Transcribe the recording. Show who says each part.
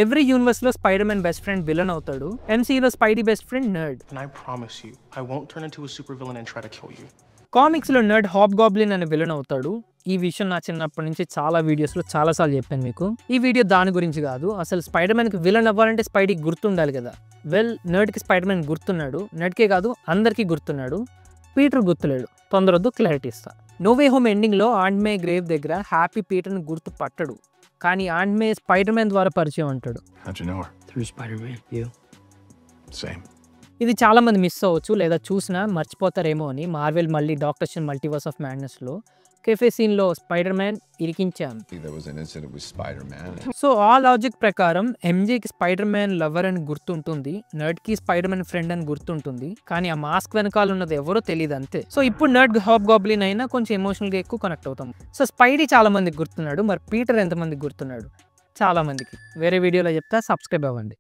Speaker 1: Every universe లో Spider Man best friend villain అవుతాడు. ఎంసీయూలో Spidey best friend nerd.
Speaker 2: And I promise you, I won't turn into a supervillain and try to kill you.
Speaker 1: Comics లో nerd hub goblin అనే villain అవుతాడు. ఈ విషయం నా చిన్నప్పటి నుంచి చాలా వీడియోస్ లో చాలా సార్లు చెప్పాను మీకు. ఈ వీడియో దాని గురించి కాదు. అసలు స్పైడర్ మ్యాన్ కి విలన్ అవ్వాలంటే స్పైడీ గుర్తుండాలి కదా. వెల్, నర్డ్ కి స్పైడర్ మ్యాన్ గుర్తున్నాడు. నర్డ్కే కాదు అందరికీ గుర్తున్నాడు. పీటర్ గుర్తులేడు. తొందరొద్దు, క్లారిటీ ఇస్తా. నో వే హోమ్ ఎండింగ్ లో ఆంట్ మే గ్రేవ్ దగ్గర హ్యాపీ పీటర్ని గుర్తు పట్టడు. కానీ ఆంట్ మే స్పైడర్ మ్యాన్ ద్వారా పరిచయం అంటాడు.
Speaker 3: How'd you know her?
Speaker 4: Through Spider-Man, you.
Speaker 3: Same.
Speaker 1: ఇది చాలా మంది మిస్ అవ్వచ్చు లేదా చూసినా మర్చిపోతారేమో అని మార్వెల్ మళ్ళీ Doctor Strange Multiverse of Madness లో కెఫే సీన్ లో స్పైడర్ మ్యాన్ ఇరికించాం.
Speaker 3: There was an incident with Spider-Man.
Speaker 1: So ఆ లాజిక్ ప్రకారం ఎంజేకి స్పైడర్ మ్యాన్ లవర్ అని గుర్తుంటుంది, నర్డ్ కి స్పైడర్ మ్యాన్ ఫ్రెండ్ అని గుర్తుంటుంది. కానీ ఆ మాస్క్ వెనకాల ఉన్నది ఎవరో తెలియదు అంతే. సో ఇప్పుడు నర్డ్ హాబ్ గాబ్లిన్ అయినా కొంచెం ఎమోషనల్ గా ఎక్కువ కనెక్ట్ అవుతాం. సో స్పైడీ చాలా మందికి గుర్తున్నాడు. మరి పీటర్ ఎంతమందికి గుర్తున్నాడు? చాలా మందికి. వేరే వీడియోలో చెప్తా, సబ్స్క్రైబ్ అవ్వండి.